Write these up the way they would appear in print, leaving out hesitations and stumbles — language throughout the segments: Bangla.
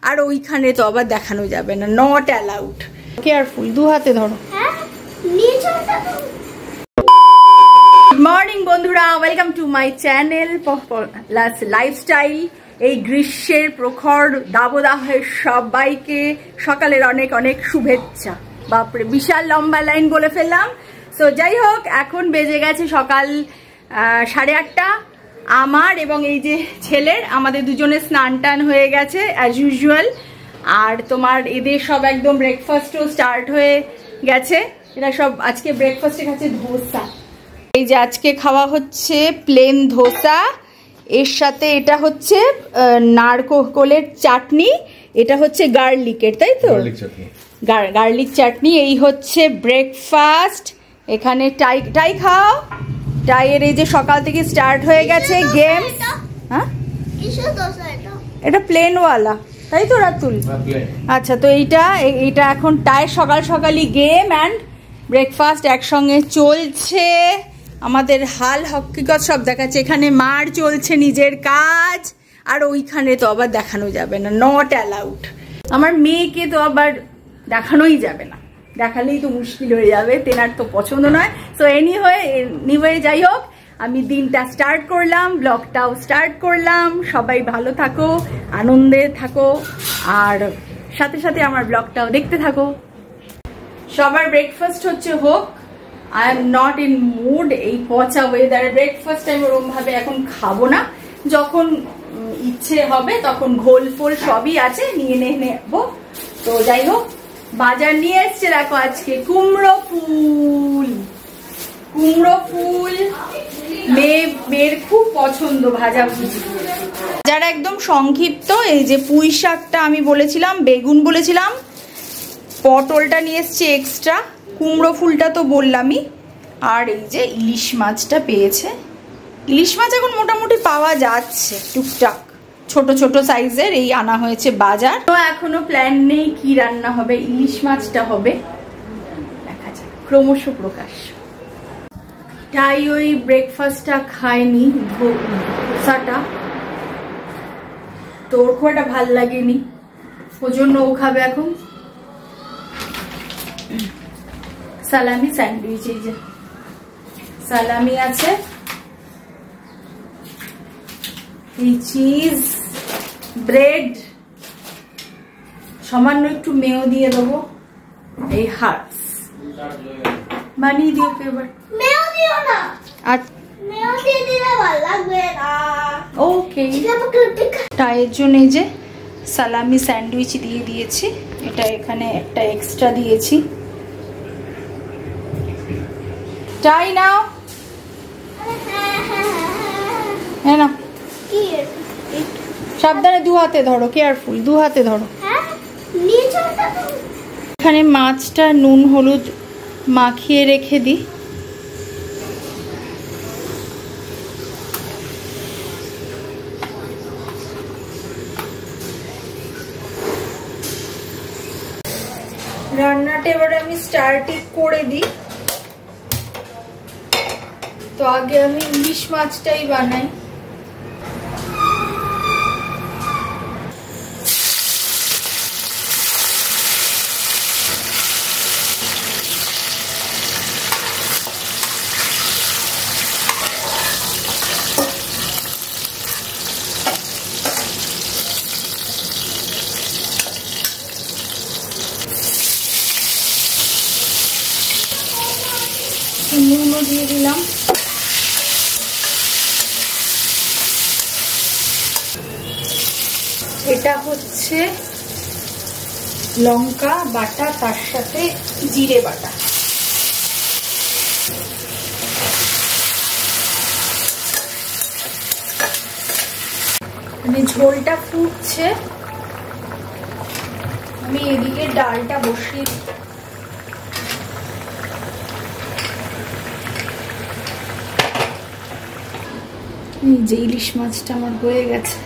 আর ওইখানে তো আবার দেখানো যাবে না, নট অ্যালাউড। কেয়ারফুল, দু হাতে ধরো। মর্নিং বন্ধুরা, welcome to my channel lifestyle. এই গ্রীষ্মের প্রখর দাবদাহের সবাইকে সকালের অনেক অনেক শুভেচ্ছা। বাপরে, বিশাল লম্বা লাইন বলে ফেললাম। সো যাই হোক, এখন বেজে গেছে সকাল 8:30। আমার এবং এই যে ছেলের, আমাদের দুজনের স্নান টান হয়ে গেছে অ্যাজ ইউজুয়াল। আর তোমার এদের সব একদম ব্রেকফাস্টও স্টার্ট হয়ে গেছে। এরা সব আজকে ব্রেকফাস্টে খাচ্ছে ধোসা। এই যে আজকে খাওয়া হচ্ছে প্লেন ধোসা, এর সাথে এটা হচ্ছে নারকোলের চাটনি, এটা হচ্ছে গার্লিকের, তাই তো গার্লিক চাটনি। এই হচ্ছে ব্রেকফাস্ট। এখানে টাই খাও, টাইয়ের এই যে সকাল থেকে স্টার্ট হয়ে গেছে গেম। হ্যাঁ, এটা প্লেনওয়ালা, তাই তো রাতুল? আচ্ছা, তো এইটা এখন টাই সকাল সকালই গেম অ্যান্ড ব্রেকফাস্ট একসঙ্গে চলছে। আমাদের হাল হকিকত সব দেখাচ্ছে। এখানে মার চলছে নিজের কাজ, আর ওইখানে তো আবার দেখানো যাবে না, নট অ্যালাউড। আমার মেয়েকে তো আবার দেখানোই যাবে না, দেখালেই তো মুশকিল হয়ে যাবে, তেনার তো পছন্দ নয়। সো এনিওয়ে যাই হোক, আমি দিনটা স্টার্ট করলাম, ব্লগটাও স্টার্ট করলাম। সবাই ভালো থাকো, আনন্দে থাকো, আর সাথে সাথে আমার ব্লগটাও দেখতে থাকো। সবার ব্রেকফাস্ট হচ্ছে হোক, I am not in mood. এই পচা ওয়েদারে ব্রেকফাস্ট আমি ওরকম ভাবে এখন খাবো না, যখন ইচ্ছে হবে তখন ঘোল ফোল সবই আছে, নিয়ে নেবো। তো যাই হোক, বাজার নিয়ে এসছে দেখো আজকে কুমড়ো ফুল। মেয়ের খুব পছন্দ ভাজা ভুজি। যারা একদম সংক্ষিপ্ত, এই যে পুঁই শাকটা আমি বলেছিলাম, বেগুন বলেছিলাম, পটলটা নিয়ে এসছে এক্সট্রা, কুমড়ো ফুলটা তো বললামই, আর এই যে ইলিশ মাছটা পেয়েছে। ইলিশ মাছ এখন মোটামুটি পাওয়া যাচ্ছে টুকটাক, ছোট ছোট সাইজের এই আনা হয়েছে বাজার। তো এখনো প্ল্যান নেই কি রান্না হবে, ইলিশ মাছটা হবে, দেখা যাক, ক্রমশ প্রকাশ। তাই ওই ব্রেকফাস্টটা খায়নি, ধোসাটা তো ওর খুব একটা ভাল লাগেনি, ওই জন্য ও খাবে এখন সালামি স্যান্ডউইচ। এই যে সালামি আছে, এই চিজ, ব্রেড, সামান্য একটু মেয়ো দিয়ে দেবো, এই হার্টস বানিয়ে দিও এবার। মেয়ো দিও না, আচ্ছা মেয়ো দিয়ে দিলে ভালো লাগবে না। ওকে, টাইয়ের জন্য এই যে সালামি স্যান্ডউইচ দিয়ে দিয়েছি, এটা এখানে একটা এক্সট্রা দিয়েছি। টাই নাও, হ্যাঁ না, সাবধানে দু হাতে ধরো, কেয়ারফুল, দু হাতে ধরো। এখানে মাছটা নুন হলুদ মাখিয়ে রেখে দিই। রান্নাটা এবারে আমি স্টার্টিং করে দিই। তো আগে আমি ইলিশ মাছটাই বানাই। নুনও দিয়ে দিলাম। এটা হচ্ছে লঙ্কা বাটা, তার সাথে জিরে বাটা। মানে ঝোলটা ফুটছে, আমি এদিকে ডালটা বসিয়ে দিই। যে ইলিশ মাছটা আমার হয়ে গেছে,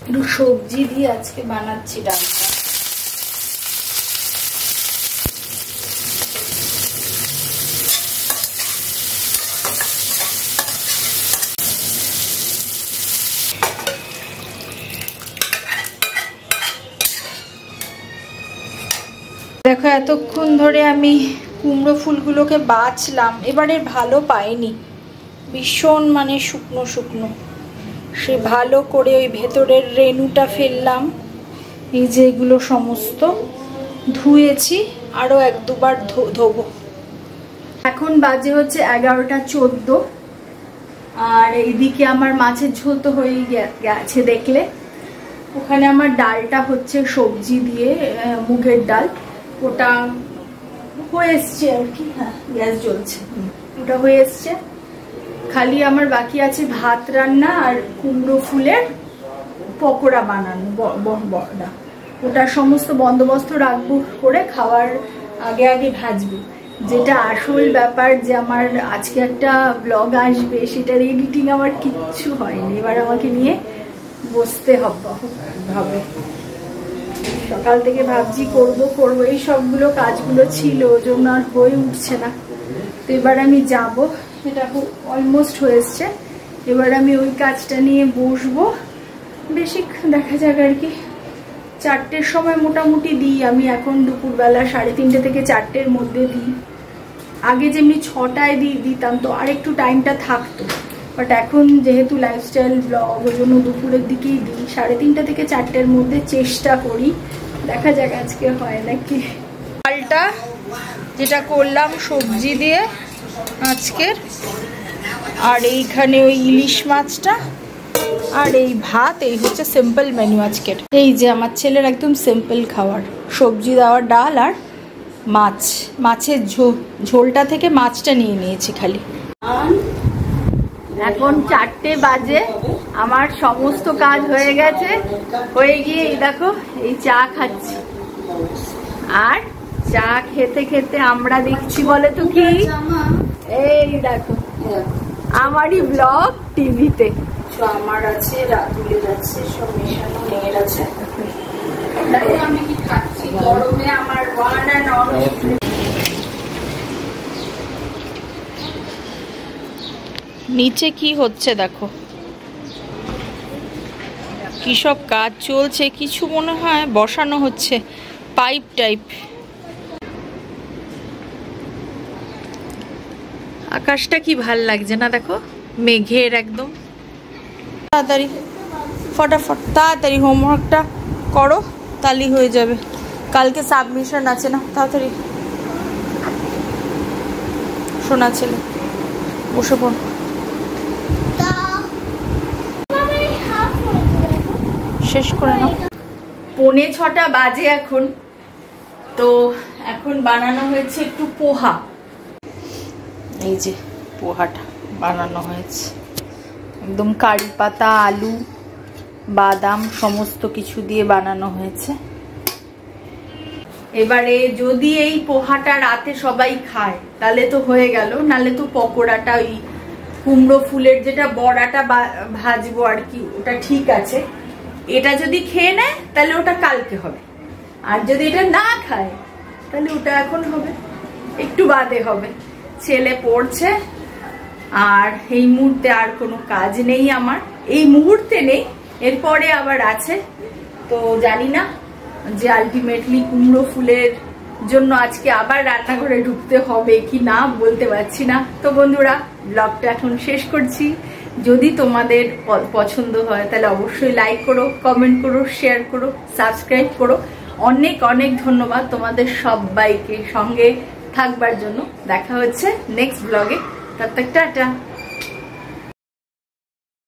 একটু সবজি দিয়ে আজকে বানাচ্ছি ডালটা। দেখো এতক্ষণ ধরে আমি কুমড়ো ফুলগুলোকে বাছলাম, এবারে ভালো পাইনি, ভীষণ মানে শুকনো শুকনো। সে ভালো করে ওই ভেতরের রেণুটা ফেললাম। এই যে এগুলো সমস্ত ধুয়েছি, আরও 1-2 বার ধোবো। এখন বাজে হচ্ছে 11টা 14, আর এইদিকে আমার মাছের ঝোল তো হয়েই গেছে দেখলে। ওখানে আমার ডালটা হচ্ছে সবজি দিয়ে, মুগের ডাল, ওটা হয়ে এসছে আর কি। হ্যাঁ, গ্যাস জ্বলছে, ওটা হয়ে এসছে। খালি আমার বাকি আছে ভাত রান্না আর কুমড়ো ফুলের পকোড়া বানানো, বড়া। ওটা সমস্ত বন্দোবস্ত রাখবো করে খাওয়ার আগে আগে ভাজবো। যেটা আসল ব্যাপার যে আমার আজকে একটা ব্লগ আসবে, সেটার এডিটিং আমার কিচ্ছু হয়নি। এবার আমাকে নিয়ে বসতে হবে। সকাল থেকে ভাবছি করবো এই সবগুলো কাজগুলো ছিল, ওই জন্য আর হয়ে উঠছে না। তো এবার আমি যাব, এটা অলমোস্ট হয়ে এসছে। এবার আমি ওই কাজটা নিয়ে বসবো। বেশি দেখা যাক আর কি, 4টের সময় মোটামুটি দিই আমি এখন, দুপুরবেলা 3:30 থেকে 4টের মধ্যে দিই। আগে যেমনি 6টায় দিতাম তো আর একটু টাইমটা থাকতো, বাট এখন যেহেতু লাইফস্টাইল ব্লগ, ওই জন্য দুপুরের দিকেই দিই। 3:30 থেকে 4টের মধ্যে চেষ্টা করি, দেখা যাক আজকে হয় নাকি। ডালটা যেটা করলাম সবজি দিয়ে আজকের, আর এইখানে ওই ইলিশ মাছটা আর এই ভাত, এই হচ্ছে সিম্পল মেনু আজকের। এই যে আমার ছেলের একদম সিম্পল খাবার, সবজি দেওয়া ডাল আর মাছ। মাছের ঝোলটা থেকে মাছটা নিয়ে নিয়েছি খালি। এখন 4টে বাজে, আমার সমস্ত কাজ হয়ে গেছে। হয়ে গিয়ে এই দেখো এই চা খাচ্ছি, আর চা খেতে খেতে আমরা দেখছি বলে তো কি, এই দেখো আমারই ব্লগ টিভিতে। আমার আছে, রাতুলের আছে, সব মেশানো মেয়ের আছে। আমি কি খাচ্ছি গরমে, আমার ওয়ান অ্যান্ড অনলি। নিচে কি হচ্ছে দেখো, কি সব কাজ চলছে, কিছু মনে হয় বসানো হচ্ছে পাইপ টাইপ। আকাশটা কি ভাল লাগছে না দেখো, মেঘের একদম। তাড়াতাড়ি ফটাফট তাড়াতাড়ি হোমওয়ার্কটা করো, তাহলেই হয়ে যাবে। কালকে সাবমিশন আছে না, তাড়াতাড়ি শোনা ছেলে, বসে পড়। শেষ করে নাও। 5:45 বাজে এখন। তো এখন বানানো হয়েছে একটু পোহা। এই যে পোহাটা বানানো হয়েছে, একদম কারি পাতা, আলু, বাদাম সমস্ত কিছু দিয়ে বানানো হয়েছে। এবারে যদি এই পোহাটা রাতে সবাই খায় তাহলে তো হয়ে গেল, নালে তো পকোড়াটা, ওই কুমড়ো ফুলের যেটা বড়াটা ভাজবো আর কি, ওটা ঠিক আছে। এটা যদি খেয়ে নেয় তাহলে ওটা কালকে হবে, আর যদি এটা না খায় তাহলে ওটা এখন হবে, একটু বাদে হবে। ছেলে পড়ছে, আর এই মুহূর্তে আর কোনো কাজ নেই আমার, এই মুহূর্তে নেই, এরপরে আবার আছে। তো জানি না যে আলটিমেটলি কুমড়ো ফুলের জন্য আজকে আবার রান্নাঘরে ঢুকতে হবে কি না, বলতে পারছি না। তো বন্ধুরা, ব্লগটা এখন শেষ করছি। যদি তোমাদের পছন্দ হয় তাহলে অবশ্যই লাইক করো, কমেন্ট করো, শেয়ার করো, সাবস্ক্রাইব করো। অনেক অনেক ধন্যবাদ তোমাদের সবাইকে সঙ্গে থাকবার জন্য। দেখা হচ্ছে নেক্সট ব্লগে, তত তক টাটা।